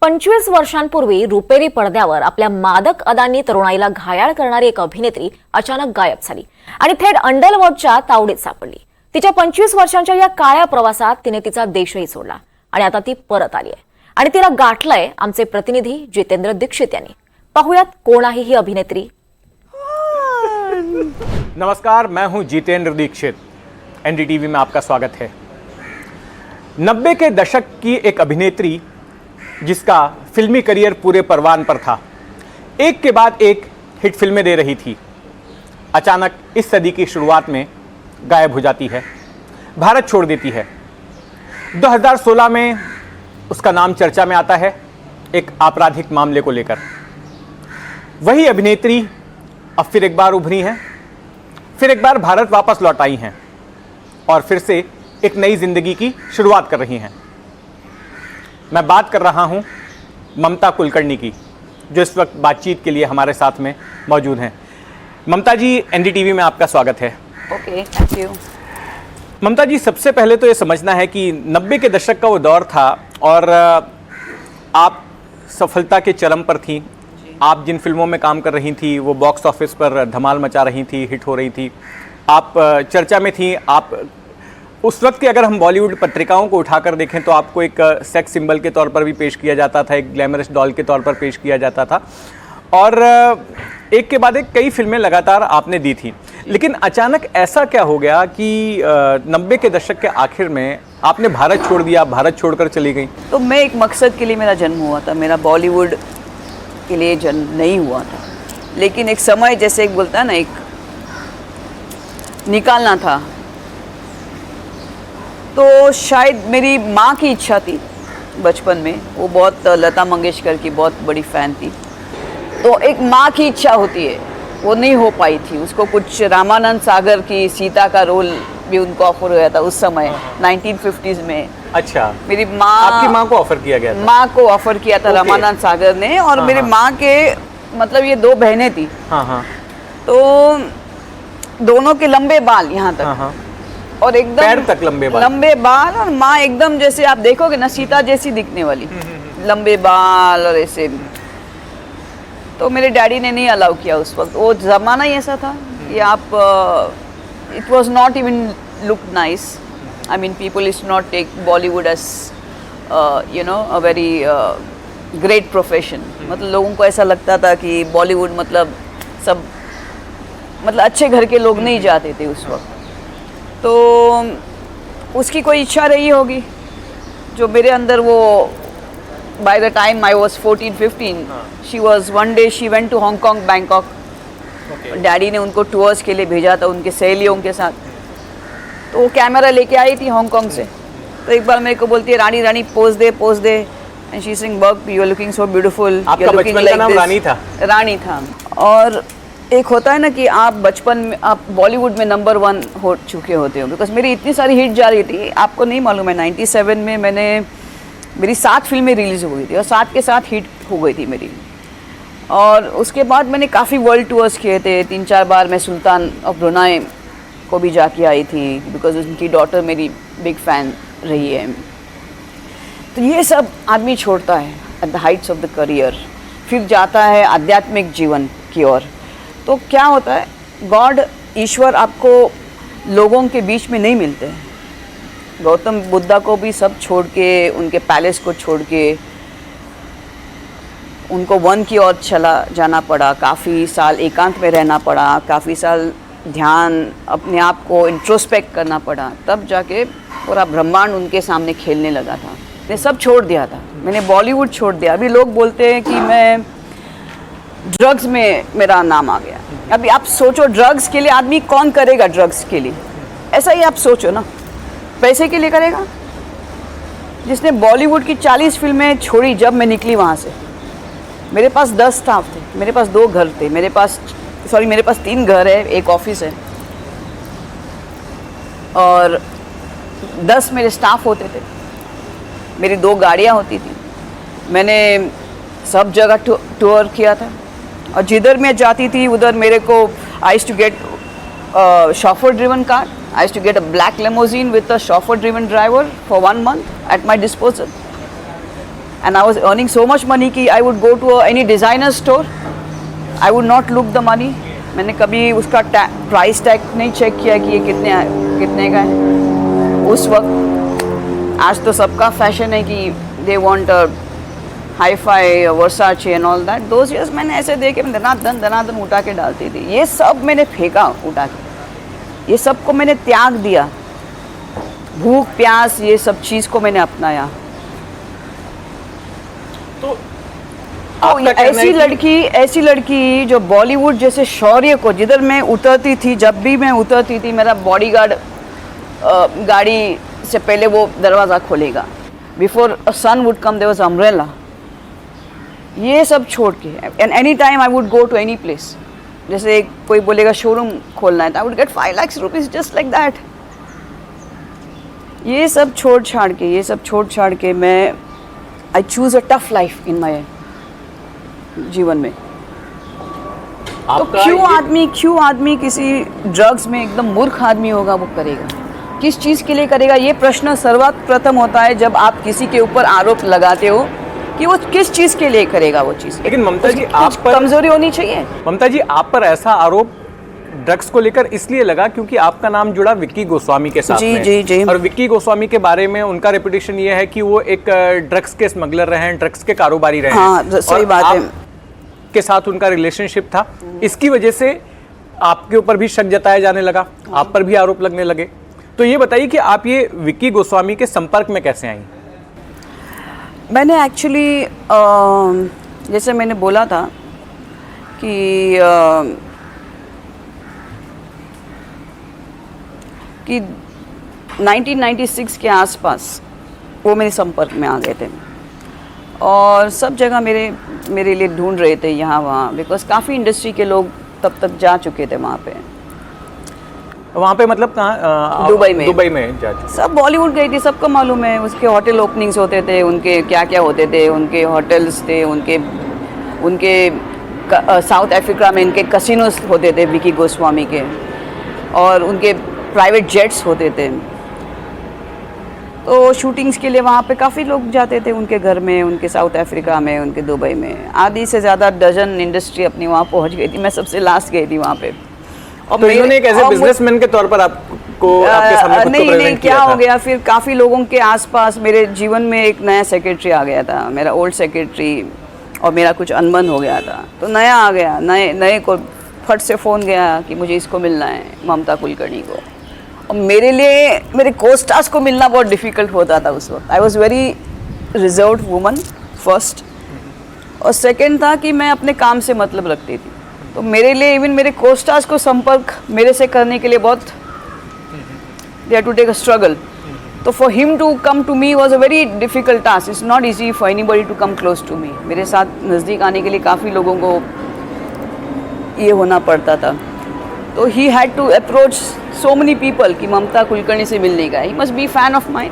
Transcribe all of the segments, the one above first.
25 वर्षांपूर्वी रुपेरी पडद्यावर आपल्या मादक अदांनी तरुणाईला घायाळ करणारी एक अभिनेत्री अचानक गायब झाली आणि थेट अंडरवर्ल्डच्या तावडीत सापडली। तिच्या 25 वर्षांच्या या काळ्या प्रवासात तिने तिचा देशही सोडला आणि आता ती परत आली आहे आणि तिला गाठलंय आमचे प्रतिनिधी जितेंद्र दीक्षित यांनी। पाहुयात कोण आहे ही अभिनेत्री। नमस्कार, मैं हूं जितेंद्र दीक्षित। एनडीटीवी में आपका स्वागत है। 90 के दशक की एक अभिनेत्री जिसका फिल्मी करियर पूरे परवान पर था, एक के बाद एक हिट फिल्में दे रही थी, अचानक इस सदी की शुरुआत में गायब हो जाती है, भारत छोड़ देती है। 2016 में उसका नाम चर्चा में आता है एक आपराधिक मामले को लेकर। वही अभिनेत्री अब फिर एक बार उभरी हैं, फिर एक बार भारत वापस लौट आई हैं और फिर से एक नई जिंदगी की शुरुआत कर रही हैं। मैं बात कर रहा हूं ममता कुलकर्णी की, जो इस वक्त बातचीत के लिए हमारे साथ में मौजूद हैं। ममता जी, एनडीटीवी में आपका स्वागत है। Okay, thank you. Mamta ji, सबसे पहले तो ये समझना है कि 90 के दशक का वो दौर था और आप सफलता के चरम पर थीं। आप जिन फिल्मों में काम कर रही थी वो बॉक्स ऑफिस पर धमाल मचा रही थी, हिट हो रही थी, आप चर्चा में थी। आप उस वक्त के अगर हम बॉलीवुड पत्रिकाओं को उठाकर देखें तो आपको एक सेक्स सिंबल के तौर पर भी पेश किया जाता था, एक ग्लैमरस डॉल के तौर पर पेश किया जाता था और एक के बाद एक कई फिल्में लगातार आपने दी थी। लेकिन अचानक ऐसा क्या हो गया कि 90 के दशक के आखिर में आपने भारत छोड़ दिया, भारत छोड़कर चली गई? तो मैं एक मकसद के लिए मेरा जन्म हुआ था, मेरा बॉलीवुड के लिए जन्म नहीं हुआ था, लेकिन एक समय जैसे एक बोलता है ना, एक निकालना था। तो शायद मेरी माँ की इच्छा थी बचपन में, वो बहुत लता मंगेशकर की बहुत बड़ी फ़ैन थी, तो एक माँ की इच्छा होती है, वो नहीं हो पाई थी। उसको कुछ रामानंद सागर की सीता का रोल भी उनको ऑफर हुआ था उस समय 1950s में। अच्छा, मेरी माँ, आपकी माँ को ऑफर किया गया था? माँ को ऑफर किया था रामानंद सागर ने, और मेरी माँ के मतलब ये दो बहनें थी। हाँ। तो दोनों के लंबे बाल यहाँ तक, हाँ। और एकदम पैर तक लंबे बाल, और माँ एकदम जैसे आप देखोगे ना सीता जैसी दिखने वाली, लंबे बाल और ऐसे। तो मेरे डैडी ने नहीं अलाउ किया उस वक्त, वो ज़माना ही ऐसा था कि आप it was not even look nice. I mean people is not take Bollywood as you know a very great profession. मतलब लोगों को ऐसा लगता था कि बॉलीवुड मतलब सब मतलब अच्छे घर के लोग नहीं जाते थे उस वक्त। तो उसकी कोई इच्छा रही होगी जो मेरे अंदर वो, by the time I was 14-15, she was one day she went to Hong Kong, Bangkok. Daddy ने उनको टूर्स के लिए भेजा था उनके सहेलियों के साथ, तो वो कैमरा लेके आई थी हांगकांग से। तो एक बार मेरे को बोलती है, रानी रानी पोज दे and she sing bug you are looking so beautiful. आपका बचपन का नाम रानी था? रानी था। और एक होता है ना कि आप बचपन में आप बॉलीवुड में नंबर 1 हो चुके होते हो, बिकॉज मेरी इतनी सारी हिट जा रही थी। आपको नहीं मालूम है 97 में मेरी 7 फिल्में रिलीज़ हो गई थी और 7 के 7 हिट हो गई थी मेरी। और उसके बाद मैंने काफ़ी वर्ल्ड टूर्स किए थे। 3-4 बार मैं सुल्तान ऑफ ब्रुनाई को भी जाके आई थी, बिकॉज उनकी डॉटर मेरी बिग फ़ैन रही है। तो ये सब आदमी छोड़ता है at the Heights of the career, फिर जाता है आध्यात्मिक जीवन की ओर। तो क्या होता है, गॉड, ईश्वर आपको लोगों के बीच में नहीं मिलते हैं। गौतम बुद्धा को भी सब छोड़ के, उनके पैलेस को छोड़ के उनको वन की ओर चला जाना पड़ा, काफ़ी साल एकांत में रहना पड़ा, काफ़ी साल ध्यान, अपने आप को इंट्रोस्पेक्ट करना पड़ा, तब जाके पूरा ब्रह्मांड उनके सामने खेलने लगा था। मैंने सब छोड़ दिया था, मैंने बॉलीवुड छोड़ दिया। अभी लोग बोलते हैं कि मैं ड्रग्स में मेरा नाम आ गया। अभी आप सोचो, ड्रग्स के लिए आदमी कौन करेगा? ड्रग्स के लिए ऐसा ही आप सोचो ना, पैसे के लिए करेगा? जिसने बॉलीवुड की 40 फिल्में छोड़ी जब मैं निकली वहाँ से, मेरे पास 10 स्टाफ थे, मेरे पास 2 घर थे, मेरे पास 3 घर है, एक ऑफिस है और 10 मेरे स्टाफ होते थे, मेरी 2 गाड़ियाँ होती थी। मैंने सब जगह टूर किया था और जिधर मैं जाती थी उधर मेरे को I used to get chauffeur driven car. I used to get a black limousine with a chauffeur driven driver for 1 month at my disposal. and I was earning so much money कि I would go to any designer store, I would not look the money. मैंने कभी उसका price tag नहीं check किया कि ये कितने का है उस वक्त. आज तो सबका फैशन है कि they want a hi fi Versace and all that. Those years मैंने ऐसे देखे दनादन उठा के डालती थी. ये सब मैंने फेंका उठा के, ये सब को मैंने त्याग दिया. भूख प्यास ये सब चीज़ को मैंने अपनाया. तो ऐसी लड़की जो बॉलीवुड जैसे शौर्य को, जिधर मैं उतरती थी, जब भी मैं उतरती थी मेरा बॉडीगार्ड गाड़ी से पहले वो दरवाज़ा खोलेगा. Before a sun would come there was umbrella. ये सब छोड़ के and any time I would go to any place. जैसे कोई बोलेगा शोरूम खोलना है तो I would get 5 lakhs rupees just like that. ये सब छोड़ छाड़ के मैं I choose a tough life in my जीवन में. तो क्यों आदमी किसी ड्रग्स में एकदम मूर्ख आदमी होगा वो करेगा? किस चीज़ के लिए करेगा? ये प्रश्न सर्वप्रथम होता है जब आप किसी के ऊपर आरोप लगाते हो कि वो किस चीज़ के लिए करेगा वो चीज़. लेकिन ममता जी आप पर कमजोरी होनी चाहिए. ममता जी आप पर ऐसा आरोप ड्रग्स को लेकर इसलिए लगा क्योंकि आपका नाम जुड़ा विक्की गोस्वामी के साथ में. जी. और विक्की गोस्वामी के बारे में उनका रेपुटेशन ये है कि वो एक ड्रग्स के स्मगलर रहे हैं, ड्रग्स के कारोबारी रहे हैं. हाँ, सही बात है. के साथ उनका रिलेशनशिप था, इसकी वजह से आपके ऊपर भी शक जताया जाने लगा, आप पर भी आरोप लगने लगे. तो ये बताइए कि आप ये विक्की गोस्वामी के संपर्क में कैसे आई? मैंने एक्चुअली जैसे मैंने बोला था कि 1996 के आसपास वो मेरे संपर्क में आ गए थे और सब जगह मेरे लिए ढूंढ रहे थे यहाँ वहाँ, बिकॉज काफ़ी इंडस्ट्री के लोग तब तक जा चुके थे वहाँ पे. वहाँ पे मतलब कहाँ? दुबई में जा चुके. सब बॉलीवुड गई थी, सबको मालूम है. उसके होटल ओपनिंग्स होते थे, उनके क्या क्या होते थे, उनके होटल्स थे, उनके साउथ अफ्रीका में इनके कसिनोस होते थे विकी गोस्वामी के, और उनके प्राइवेट जेट्स होते थे. तो शूटिंग्स के लिए वहाँ पे काफ़ी लोग जाते थे उनके घर में, उनके साउथ अफ्रीका में, उनके दुबई में. आधी से ज़्यादा डजन इंडस्ट्री अपनी वहाँ पहुँच गई थी. मैं सबसे लास्ट गई थी वहाँ पे. और तो इन्होंने एक ऐसे बिजनेसमैन के तौर पर आपको आपके सामने खुद को प्रेजेंट किया क्या हो गया फिर काफ़ी लोगों के आसपास मेरे जीवन में एक नया सेक्रेटरी आ गया था, मेरा ओल्ड सेक्रेटरी, और मेरा कुछ अनबन हो गया था. तो नया आ गया, नए को फट से फ़ोन गया कि मुझे इसको मिलना है, ममता कुलकर्णी को. और मेरे लिए मेरे कोस्टार्स को मिलना बहुत डिफ़िकल्ट होता था उस वक्त. आई was very reserved woman first, और सेकेंड था कि मैं अपने काम से मतलब रखती थी. तो मेरे लिए इवन मेरे कोस्टार्स को संपर्क मेरे से करने के लिए बहुत they had to take a struggle. तो for him to come to me was a very difficult task. It's not easy for anybody to come close to me. मेरे साथ नज़दीक आने के लिए काफ़ी लोगों को ये होना पड़ता था. तो he had to approach so many people कि ममता कुलकर्णी से मिलने का. He must be fan of mine.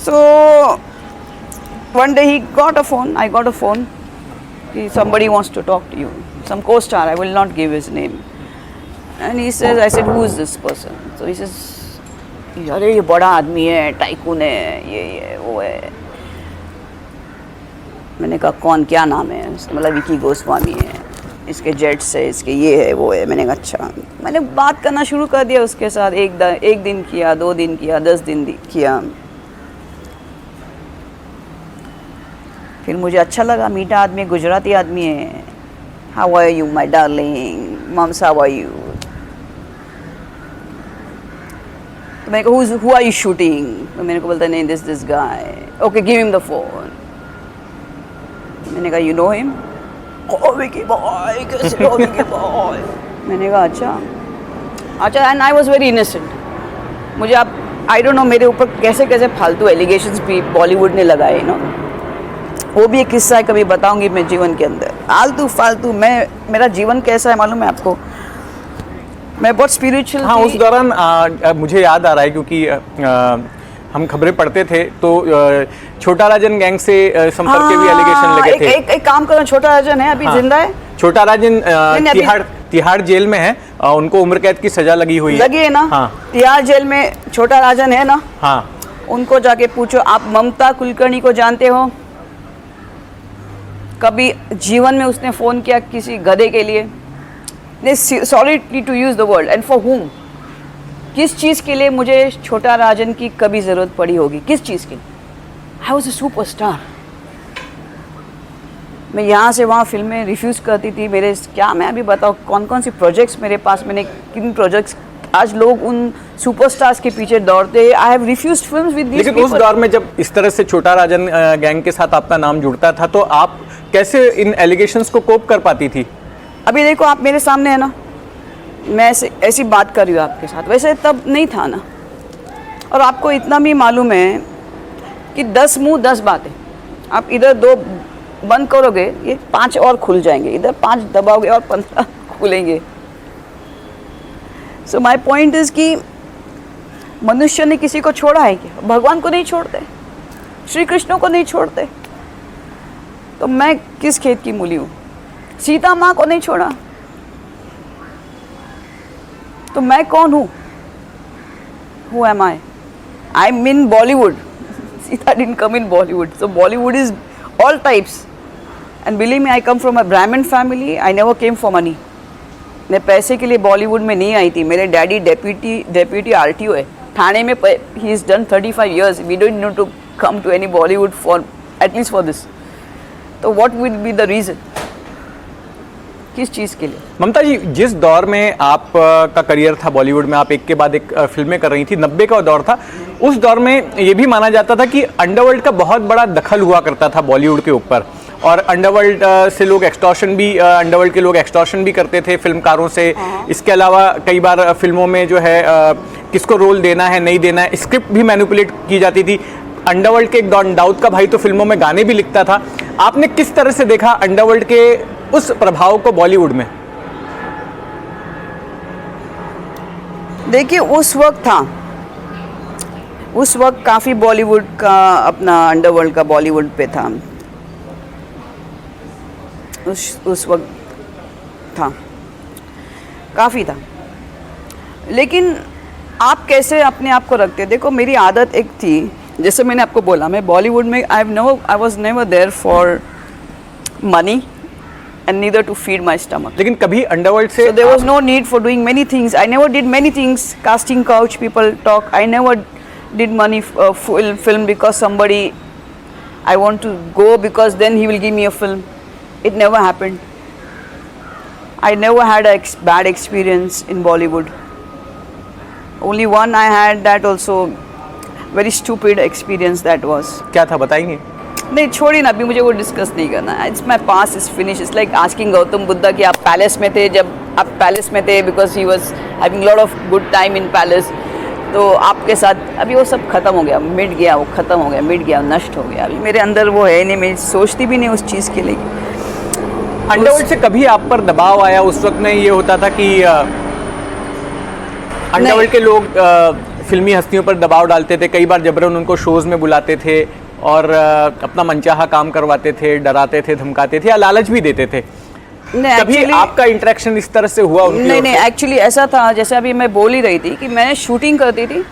So one day he got a phone, I got a phone, somebody wants to talk to you, some co-star, I will not give his name. And he says, I said, who is this person? So he says, अरे ये बड़ा आदमी है, tycoon है, ये वो है. मैंने कहा कौन, क्या नाम है? मतलब विकी गोस्वामी है, इसके जेट्स है, इसके ये है वो है. मैंने कहा अच्छा. मैंने बात करना शुरू कर दिया उसके साथ. एक दिन किया, 2 दिन किया, 10 दिन किया. फिर मुझे अच्छा लगा, मीठा आदमी, गुजराती आदमी है. How are you my darling, mums how are you. तो मैंने कहा हु आर यू शूटिंग? तो मेरे को बोलता नहीं, this guy. Okay give him the phone. मैंने कहा you know him? Oh Vicky boy, कैसे हो विकी बॉय? मैंने कहा अच्छा. And I was very innocent. मुझे आप आई डोंट नो मेरे ऊपर कैसे कैसे फालतू एलिगेशंस भी बॉलीवुड ने लगाए ना. वो भी एक किस्सा है, कभी बताऊंगी मैं जीवन के अंदर. फालतू मेरा जीवन कैसा है मालूम है आपको? मैं बहुत स्पिरिचुअल. हाँ, उस दौरान मुझे याद आ रहा है क्योंकि हम खबरें पढ़ते थे तो छोटा राजन गैंग से संपर्क के भी एलिगेशन लगे थे. एक काम करो, छोटा राजन है अभी जिंदा है? छोटा राजन तिहाड़ जेल में है. उनको उम्र कैद की सजा लगी हुई है. लगी है ना? हाँ. तिहाड़ जेल में छोटा राजन है ना? हाँ. उनको जाके पूछो, आप ममता कुलकर्णी को जानते हो? कभी जीवन में उसने फ़ोन किया किसी गधे के लिए? Sorry to use the word, and for whom? किस चीज़ के लिए मुझे छोटा राजन की कभी ज़रूरत पड़ी होगी? किस चीज़ के लिए? I was a superstar. मैं यहाँ से वहाँ फिल्में रिफ्यूज़ करती थी। मेरे क्या मैं अभी बताऊँ कौन कौन सी प्रोजेक्ट्स मेरे पास, मैंने किन प्रोजेक्ट्स, आज लोग उन सुपरस्टार्स के पीछे दौड़ते हैं। I have refused films with these लेकिन उस दौर में जब इस तरह से छोटा राजन गैंग के साथ आपका नाम जुड़ता था तो आप कैसे इन एलिगेशंस को कोप कर पाती थी? अभी देखो आप मेरे सामने है ना, मैं ऐसी बात कर रही हूँ आपके साथ, वैसे तब नहीं था ना। और आपको इतना भी मालूम है कि 10 मुंह 10 बातें। आप इधर 2 बंद करोगे, ये 5 और खुल जाएंगे, इधर 5 दबाओगे और 15 खुलेंगे। सो माई पॉइंट इज कि मनुष्य ने किसी को छोड़ा है क्या? भगवान को नहीं छोड़ते, श्री कृष्ण को नहीं छोड़ते, तो मैं किस खेत की मूली हूँ? सीता माँ को नहीं छोड़ा तो मैं कौन हूँ? Who am I? I'm in Bollywood. Sita didn't come in Bollywood. So Bollywood is all types. And believe me, I come from a Brahmin family. I never came for money. मैं पैसे के लिए बॉलीवुड में नहीं आई थी। मेरे डैडी डेप्यूटी आरटीओ है थाने में। He is done 35 years. We don't need to come to any Bollywood for at least for this. तो what will be the reason? किस चीज़ के लिए? ममता जी, जिस दौर में आप का करियर था बॉलीवुड में, आप एक के बाद एक फिल्में कर रही थी, 90 का दौर था, उस दौर में ये भी माना जाता था कि अंडरवर्ल्ड का बहुत बड़ा दखल हुआ करता था बॉलीवुड के ऊपर, और अंडरवर्ल्ड से लोग एक्सटॉर्शन भी, अंडरवर्ल्ड के लोग एक्सटॉर्शन भी करते थे फिल्मकारों से। इसके अलावा कई बार फिल्मों में जो है किसको रोल देना है नहीं देना है, स्क्रिप्ट भी मैनिपुलेट की जाती थी। अंडरवर्ल्ड के एक दाऊद का भाई तो फिल्मों में गाने भी लिखता था। आपने किस तरह से देखा अंडरवर्ल्ड के उस प्रभाव को बॉलीवुड में? देखिए उस वक्त काफ़ी बॉलीवुड का अपना अंडरवर्ल्ड का बॉलीवुड पे था। उस वक्त था, काफ़ी था। लेकिन आप कैसे अपने आप को रखते? देखो मेरी आदत एक थी, जैसे मैंने आपको बोला, मैं बॉलीवुड में I was never there for money and neither to feed my stomach. लेकिन कभी अंडरवर्ल्ड से So there was no need for doing many things. I never did many things. Casting couch, people talk. I never did money film because somebody, I want to go because then he will give me a film. It never happened. I never had a bad experience in Bollywood. Only one I had, that also very stupid experience that was. क्या था बताएंगे? नहीं छोड़िए ना, अभी मुझे वो discuss नहीं करना है। It's my pass is finish. It's like asking Gautam Buddha कि आप पैलेस में थे, जब आप पैलेस में थे because he was having lot of good time in palace, तो आपके साथ अभी वो सब खत्म हो गया, मिट गया, वो खत्म हो गया, मिट गया, नष्ट हो गया। अभी मेरे अंदर वो है नहीं, मैं सोचती भी नहीं उस चीज़ के लिए। अंडरवर्ल्ड से कभी आप पर दबाव आया? उस वक्त में ये होता था कि अंडरवर्ल्ड के लोग फिल्मी हस्तियों पर दबाव डालते थे, कई बार जबरन उनको शोज़ में बुलाते थे और अपना मनचाहा काम करवाते थे, डराते थे, धमकाते थे या लालच भी देते थे। कभी आपका इंटरेक्शन इस तरह से हुआ उनकी? नहीं, एक्चुअली ऐसा था, जैसे अभी मैं बोल ही रही थी कि मैं शूटिंग करती थी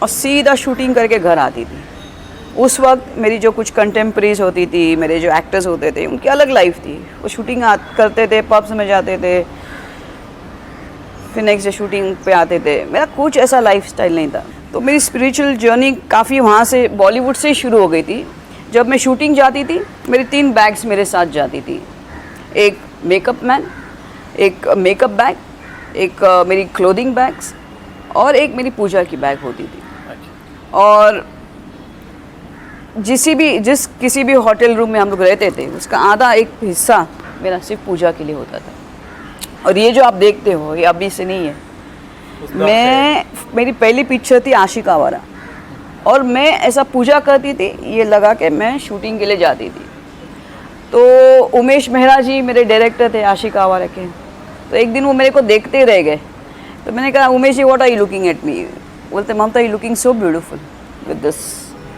और सीधा शूटिंग करके घर आती थी। उस वक्त मेरी जो कुछ कंटेम्प्रेरीज होती थी, मेरे जो एक्टर्स होते थे, उनकी अलग लाइफ थी। वो शूटिंग करते थे, पब्स में जाते थे, फिर नेक्स्ट डे शूटिंग पे आते थे। मेरा कुछ ऐसा लाइफस्टाइल नहीं था। तो मेरी स्पिरिचुअल जर्नी काफ़ी वहाँ से, बॉलीवुड से शुरू हो गई थी। जब मैं शूटिंग जाती थी, मेरी 3 बैग्स मेरे साथ जाती थी। एक मेकअप मैन, एक मेकअप बैग, एक मेरी क्लोथिंग बैग्स, और एक मेरी पूजा की बैग होती थी। और किसी भी होटल रूम में हम लोग रहते थे, उसका आधा एक हिस्सा मेरा सिर्फ पूजा के लिए होता था। और ये जो आप देखते हो, ये अभी से नहीं है। मेरी पहली पिक्चर थी आशिक आवारा, और मैं ऐसा पूजा करती थी, ये लगा के मैं शूटिंग के लिए जाती थी। तो उमेश मेहरा जी मेरे डायरेक्टर थे आशिक आवारा के, तो एक दिन वो मेरे को देखते रह गए। तो मैंने कहा, Umesh ji what are you looking at me? बोलते, Mamta you looking so beautiful with this.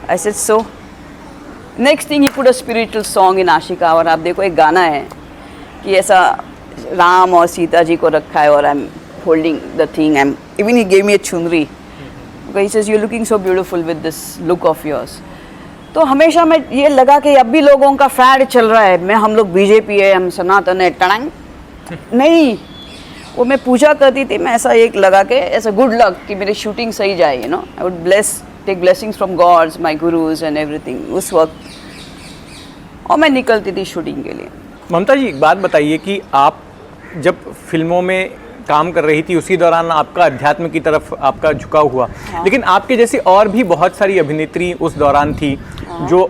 I said so. Next thing he put a spiritual song in Aashiq Awara. आप देखो, एक गाना है कि ऐसा राम और सीता जी को रखा है और I am holding the thing, even he gave me a chunri, he says you looking so beautiful with this look of yours. तो हमेशा मैं ये लगा कि अब भी लोगों का फैड चल रहा है, हम लोग बीजेपी है, हम सनातन है, टड़ंग नहीं। वो मैं पूजा करती थी, मैं ऐसा एक लगा के ऐसा गुड लक कि मेरी शूटिंग सही जाए, you know, I would take blessings from gods, my gurus and everything उस वक्त, और मैं निकलती थी शूटिंग के लिए। ममता जी, एक बात बताइए कि आप जब फिल्मों में काम कर रही थी उसी दौरान आपका अध्यात्म की तरफ आपका झुकाव हुआ, लेकिन आपके जैसी और भी बहुत सारी अभिनेत्री उस दौरान थी जो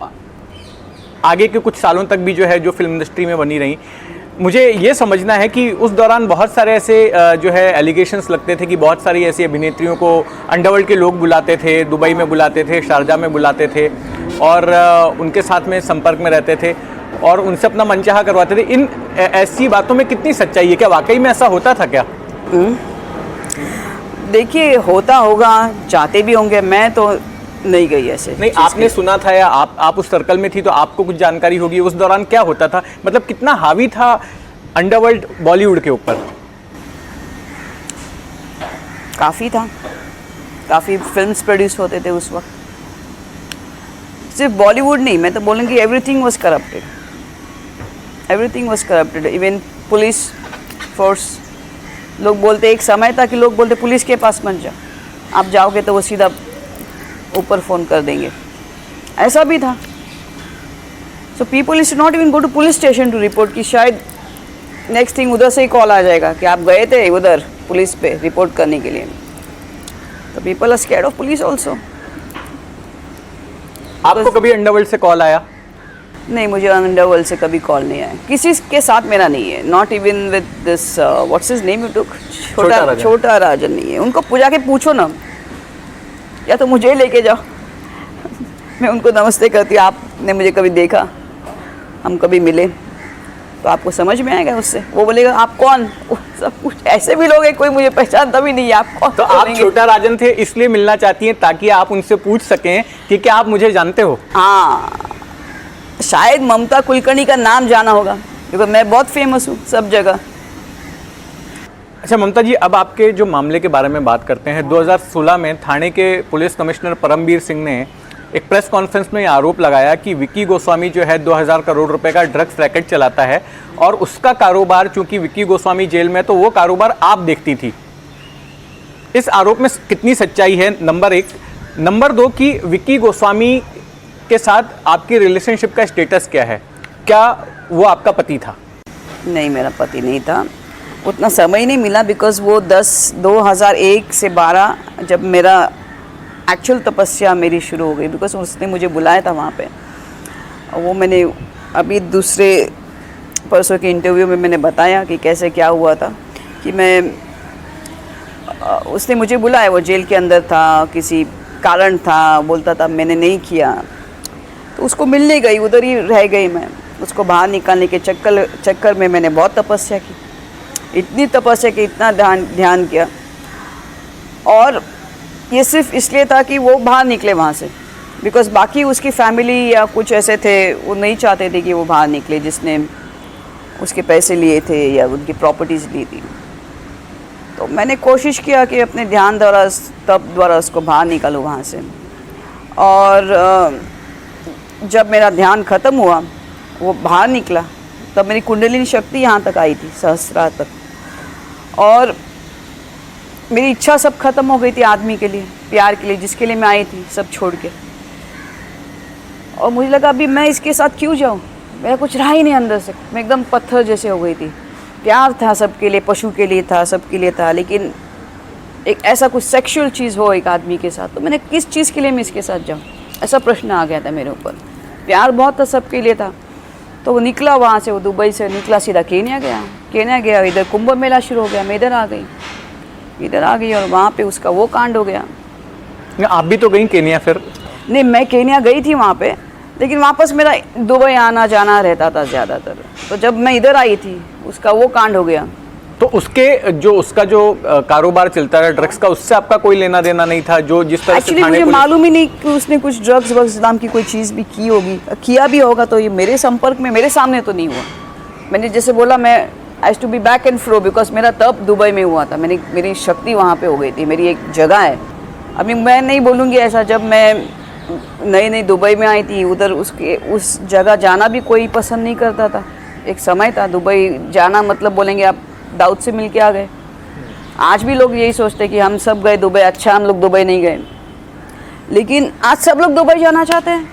आगे के कुछ सालों तक भी जो है जो फिल्म इंडस्ट्री में बनी रही। मुझे ये समझना है कि उस दौरान बहुत सारे ऐसे जो है एलिगेशंस लगते थे कि बहुत सारी ऐसी अभिनेत्रियों को अंडरवर्ल्ड के लोग बुलाते थे, दुबई में बुलाते थे, शारजा में बुलाते थे और उनके साथ में संपर्क में रहते थे और उनसे अपना मनचाहा करवाते थे। इन ऐसी बातों में कितनी सच्चाई है? क्या वाकई में ऐसा होता था क्या? देखिए, होता होगा, चाहते भी होंगे, मैं तो नहीं गई ऐसे। नहीं, आपने सुना था या आप उस सर्कल में थी तो आपको कुछ जानकारी होगी उस दौरान क्या होता था, मतलब कितना हावी था अंडरवर्ल्ड बॉलीवुड के ऊपर? काफ़ी था, काफ़ी फिल्म्स प्रोड्यूस होते थे उस वक्त। सिर्फ बॉलीवुड नहीं, मैं तो बोलूँगी everything was corrupted, everything was corrupted, even police force. लोग बोलते, एक समय था कि लोग बोलते पुलिस के पास मत जाओ, आप जाओगे तो वो सीधा ऊपर फ़ोन कर देंगे, ऐसा भी था। So people is not even go to police station to report, कि शायद नेक्स्ट थिंग उधर से ही कॉल आ जाएगा कि आप गए थे उधर पुलिस पे रिपोर्ट करने के लिए। तो people are scared of police also. आपको कभी अंडरवर्ल्ड से कॉल आया? नहीं, मुझे अंडरवर्ल्ड से कभी कॉल नहीं आया, किसी के साथ मेरा नहीं है, not even with this what's his name you took, छोटा राजन नहीं है। उनको पूजा के पूछो ना, या तो मुझे लेके जाओ मैं उनको नमस्ते करती, आपने मुझे कभी देखा, हम कभी मिले तो आपको समझ में आएगा उससे। वो बोलेगा आप कौन, सब कुछ ऐसे भी लोग हैं, कोई मुझे पहचानता भी नहीं है, आप कौन? तो आप छोटा राजन थे इसलिए मिलना चाहती हैं ताकि आप उनसे पूछ सकें कि क्या आप मुझे जानते हो? हाँ, शायद ममता कुलकर्णी का नाम जाना होगा क्योंकि मैं बहुत फेमस हूँ सब जगह। अच्छा ममता जी, अब आपके जो मामले के बारे में बात करते हैं। 2016 में थाने के पुलिस कमिश्नर परमबीर सिंह ने एक प्रेस कॉन्फ्रेंस में ये आरोप लगाया कि विक्की गोस्वामी जो है 2000 करोड़ रुपए का ड्रग्स रैकेट चलाता है और उसका कारोबार, चूंकि विक्की गोस्वामी जेल में, तो वो कारोबार आप देखती थी। इस आरोप में कितनी सच्चाई है, नंबर 1। नंबर 2 कि विक्की गोस्वामी के साथ आपकी रिलेशनशिप का स्टेटस क्या है? क्या वो आपका पति था? नहीं, मेरा पति नहीं था, उतना समय नहीं मिला, बिकॉज वो 2001 से 12 जब मेरा एक्चुअल तपस्या मेरी शुरू हो गई, बिकॉज उसने मुझे बुलाया था वहाँ पे। वो मैंने अभी दूसरे परसों के इंटरव्यू में मैंने बताया कि कैसे क्या हुआ था, कि उसने मुझे बुलाया, वो जेल के अंदर था, किसी कारण था, बोलता था मैंने नहीं किया, तो उसको मिलने गई, उधर ही रह गई मैं। उसको बाहर निकालने के चक्कर में मैंने बहुत तपस्या की, इतनी तपस्या की, इतना ध्यान किया, और ये सिर्फ इसलिए था कि वो बाहर निकले वहाँ से, बिकॉज़ बाकी उसकी फैमिली या कुछ ऐसे थे, वो नहीं चाहते थे कि वो बाहर निकले, जिसने उसके पैसे लिए थे या उनकी प्रॉपर्टीज़ ली थी। तो मैंने कोशिश किया कि अपने ध्यान द्वारा, तप द्वारा उसको बाहर निकालूँ वहाँ से। और जब मेरा ध्यान ख़त्म हुआ, वो बाहर निकला, तब मेरी कुंडलिनी शक्ति यहाँ तक आई थी, सहस्रार तक, और मेरी इच्छा सब खत्म हो गई थी आदमी के लिए, प्यार के लिए, जिसके लिए मैं आई थी, सब छोड़ के। और मुझे लगा अभी मैं इसके साथ क्यों जाऊँ, मेरा कुछ रहा ही नहीं अंदर से, मैं एकदम पत्थर जैसे हो गई थी। प्यार था सबके लिए, पशु के लिए था, सबके लिए था, लेकिन एक ऐसा कुछ सेक्सुअल चीज़ हो एक आदमी के साथ, तो मैंने किस चीज़ के लिए मैं इसके साथ जाऊँ, ऐसा प्रश्न आ गया था मेरे ऊपर। प्यार बहुत था, सबके लिए था। तो वो निकला वहाँ से, वो दुबई से निकला, सीधा केन्या गया, इधर कुंभ मेला शुरू हो गया, मैं इधर आ गई और वहाँ पे उसका वो कांड हो गया। आप भी तो गई केन्या फिर? नहीं, मैं केन्या गई थी वहाँ पे, लेकिन वापस मेरा दुबई आना जाना रहता था ज़्यादातर। तो जब मैं इधर आई थी, उसका वो कांड हो गया। तो उसका जो कारोबार चलता है ड्रग्स का, उससे आपका कोई लेना देना नहीं था? जो जिस तरह एक्चुअली मुझे मालूम ही नहीं कि उसने कुछ ड्रग्स नाम की कोई चीज़ भी की होगी, किया भी होगा, तो ये मेरे संपर्क में, मेरे सामने तो नहीं हुआ। मैंने जैसे बोला, मैं has to be back and fro, because मेरा तब दुबई में हुआ था, मेरी शक्ति वहाँ पे हो गई थी। मेरी एक जगह है अभी मैं नहीं बोलूँगी ऐसा, जब मैं नई नई दुबई में आई थी उधर उस जगह जाना भी कोई पसंद नहीं करता था। एक समय था दुबई जाना मतलब बोलेंगे आप दाऊद से मिल के आ गए। आज भी लोग यही सोचते कि हम सब गए दुबई, अच्छा हम लोग दुबई नहीं गए। लेकिन आज सब लोग दुबई जाना चाहते हैं,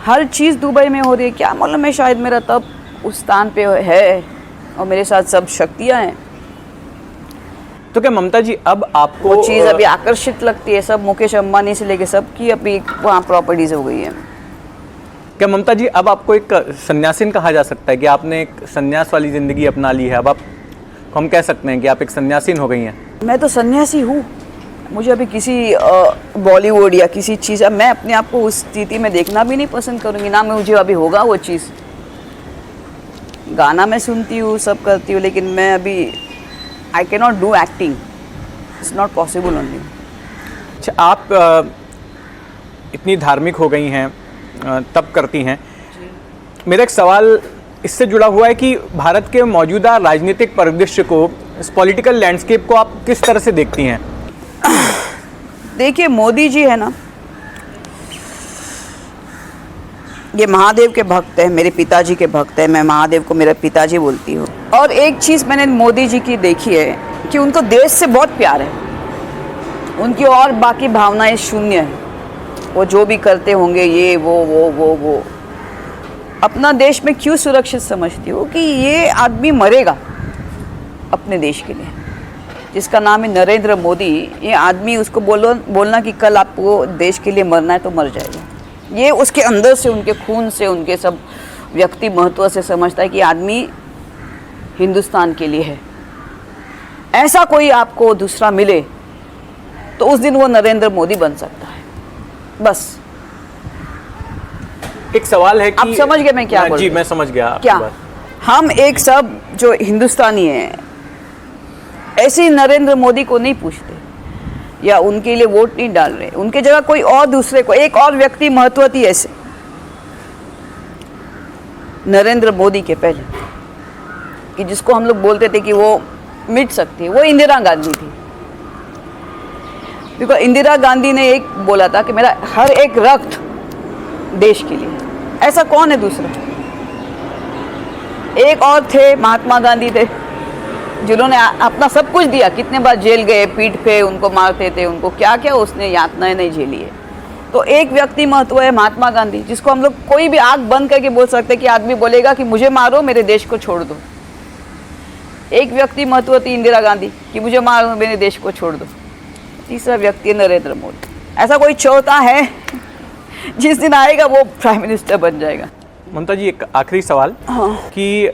हर चीज़ दुबई में हो रही है। क्या मालूम है, शायद मेरा तब उस स्थान पे है और मेरे साथ सब शक्तियाँ हैं। तो क्या ममता जी अब आपको वो चीज़ अभी आकर्षित लगती है, सब मुकेश अंबानी से लेके सबकी अभी वहाँ प्रॉपर्टीज हो गई है। क्या ममता जी अब आपको एक सन्यासीन कहा जा सकता है कि आपने एक सन्यास वाली ज़िंदगी अपना ली है? अब आप हम कह सकते हैं कि आप एक सन्यासीन हो गई हैं। मैं तो सन्यासी हूँ, मुझे अभी किसी बॉलीवुड या किसी चीज़, मैं अपने आप को उस स्थिति में देखना भी नहीं पसंद करूँगी, ना मुझे अभी होगा वो चीज़। गाना मैं सुनती हूँ, सब करती हूँ, लेकिन मैं अभी I can not do acting, it's not possible only. अच्छा, आप इतनी धार्मिक हो गई हैं, तब करती हैं। मेरा एक सवाल इससे जुड़ा हुआ है कि भारत के मौजूदा राजनीतिक परिदृश्य को, इस पॉलिटिकल लैंडस्केप को आप किस तरह से देखती हैं? देखिए, मोदी जी है ना, ये महादेव के भक्त हैं, मेरे पिताजी के भक्त हैं। मैं महादेव को मेरे पिताजी बोलती हूँ। और एक चीज़ मैंने मोदी जी की देखी है कि उनको देश से बहुत प्यार है, उनकी और बाकी भावनाएं शून्य है। वो जो भी करते होंगे ये वो अपना देश में क्यों सुरक्षित समझती हो कि ये आदमी मरेगा अपने देश के लिए, जिसका नाम है नरेंद्र मोदी। ये आदमी, उसको बोलना कि कल आपको देश के लिए मरना है तो मर जाएगा, ये उसके अंदर से, उनके खून से, उनके सब व्यक्ति महत्व से समझता है कि आदमी हिंदुस्तान के लिए है। ऐसा कोई आपको दूसरा मिले तो उस दिन वो नरेंद्र मोदी बन सकता है। बस एक सवाल है कि आप समझ गए मैं क्या बोल जी रही हूँ? मैं समझ गया आपकी क्या बात। हम एक सब जो हिंदुस्तानी हैं ऐसे ही नरेंद्र मोदी को नहीं पूछते या उनके लिए वोट नहीं डाल रहे, उनके जगह कोई और दूसरे को, एक और व्यक्ति महत्व थी ऐसे नरेंद्र मोदी के पहले, कि जिसको हम लोग बोलते थे कि वो मिट सकती है, वो इंदिरा गांधी थी। बिकॉज इंदिरा गांधी ने एक बोला था कि मेरा हर एक रक्त देश के लिए। ऐसा कौन है दूसरा? एक और थे, महात्मा गांधी थे, जिन्होंने अपना सब कुछ दिया, कितने बार जेल गए, पीठ पे उनको मारते थे, उनको क्या क्या उसने यातनाएं नहीं झेली है। तो एक व्यक्ति महत्व है महात्मा गांधी, जिसको हम लोग कोई भी आंख बंद करके बोल सकते कि आदमी बोलेगा कि मुझे मारो, मेरे देश को छोड़ दो। एक व्यक्ति महत्व थी इंदिरा गांधी कि मुझे मारो, मेरे देश को छोड़ दो। तीसरा व्यक्ति है नरेंद्र मोदी। ऐसा कोई चौथा है? जिस दिन आएगा वो प्राइम मिनिस्टर बन जाएगा। ममता जी, एक आखिरी सवाल हाँ। कि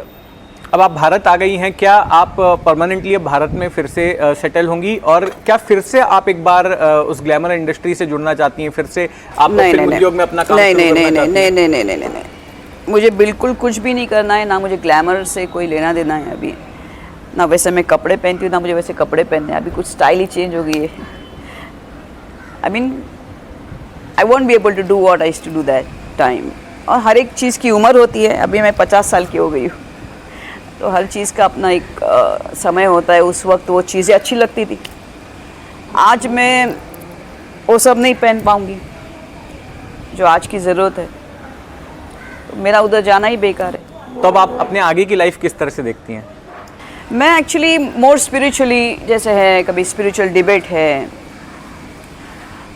अब आप भारत आ गई हैं, क्या आप परमानेंटली अब भारत में फिर से सेटल होंगी, और क्या फिर से आप एक बार उस ग्लैमर इंडस्ट्री से जुड़ना चाहती हैं? फिर से आप फिल्म उद्योग में अपना काम शुरू करना चाहती हैं? नहीं, मुझे बिल्कुल कुछ भी नहीं करना है, ना मुझे ग्लैमर से कोई लेना देना है अभी, ना वैसे मैं कपड़े पहनती हूँ, ना मुझे वैसे कपड़े पहनने हैं। अभी कुछ स्टाइल ही चेंज हो गई है। I mean I want be able to do what I to do that time. और हर एक चीज़ की उम्र होती है, अभी मैं 50 साल की हो गई हूँ, तो हर चीज़ का अपना एक समय होता है। उस वक्त वो चीज़ें अच्छी लगती थी, आज मैं वो सब नहीं पहन पाऊँगी जो आज की ज़रूरत है, तो मेरा उधर जाना ही बेकार है। तो अब आप अपने आगे की लाइफ किस तरह से देखती हैं? मैं एक्चुअली मोर स्पिरिचुअली, जैसे है कभी स्पिरिचुअल डिबेट है,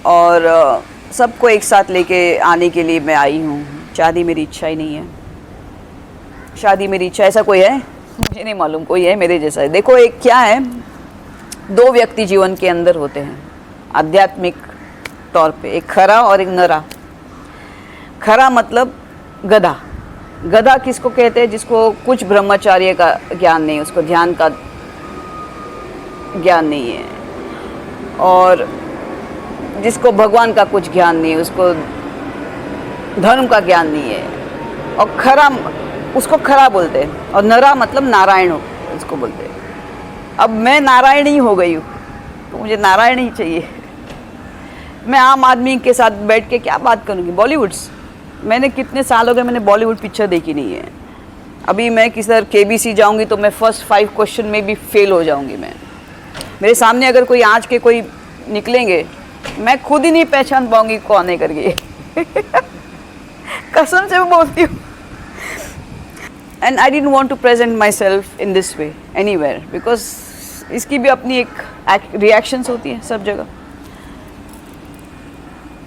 और सबको एक साथ लेके आने के लिए मैं आई हूँ। शादी मेरी इच्छा ही नहीं है, शादी मेरी इच्छा, ऐसा कोई है? मुझे नहीं मालूम कोई है मेरे जैसा। देखो, एक क्या है, दो व्यक्ति जीवन के अंदर होते हैं आध्यात्मिक तौर पे, एक खरा और एक नरा। खरा मतलब गधा। गधा किसको कहते हैं? जिसको कुछ ब्रह्मचार्य का ज्ञान नहीं, उसको ध्यान का ज्ञान नहीं है, और जिसको भगवान का कुछ ज्ञान नहीं है, उसको धर्म का ज्ञान नहीं है, और खरा उसको खरा बोलते हैं। और नरा मतलब नारायण उसको बोलते हैं। अब मैं नारायण ही हो गई हूँ, तो मुझे नारायण ही चाहिए। मैं आम आदमी के साथ बैठ के क्या बात करूँगी? बॉलीवुड्स, मैंने कितने साल हो गए मैंने बॉलीवुड पिक्चर देखी नहीं है। अभी मैं किधर KBC जाऊँगी तो मैं फर्स्ट 5 क्वेश्चन में भी फेल हो जाऊँगी। मैं, मेरे सामने अगर कोई आज के कोई निकलेंगे मैं खुद ही नहीं पहचान पाऊंगी कौन है करके कसम से मैं बोलती हूँ. And I didn't want to present myself in this way anywhere because इसकी भी अपनी एक रिएक्शंस होती हैं सब जगह.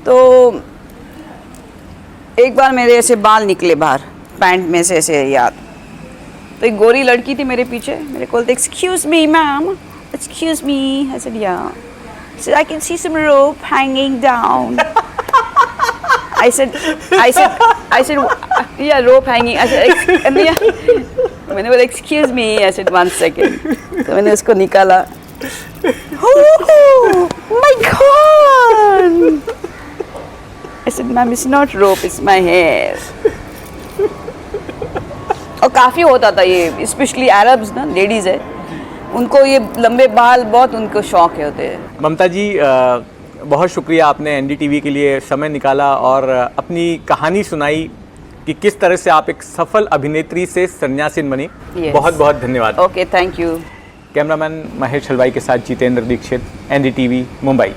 तो एक बार मेरे ऐसे बाल निकले बाहर पैंट में से ऐसे याद. तो एक गोरी लड़की थी मेरे पीछे, मेरे को बोलते excuse me ma'am, excuse me. I said या. So I can see some rope hanging down. I said, yeah, rope hanging. I said, मैंने बोला excuse me. I said 1 second. तो मैंने उसको निकाला. Oh my God! I said, ma'am, it's not rope, it's my hair. और काफ़ी होता था ये, स्पेशली अरब्स ना, लेडीज़ है, उनको ये लंबे बाल बहुत उनको शौक है होते हैं. ममता जी, बहुत शुक्रिया, आपने एनडीटीवी के लिए समय निकाला और अपनी कहानी सुनाई कि किस तरह से आप एक सफल अभिनेत्री से सन्यासीन बनी. Yes. बहुत बहुत धन्यवाद. Okay, thank you. Cameraman Mahesh हलवाई के साथ जितेंद्र दीक्षित, एनडीटीवी, मुंबई.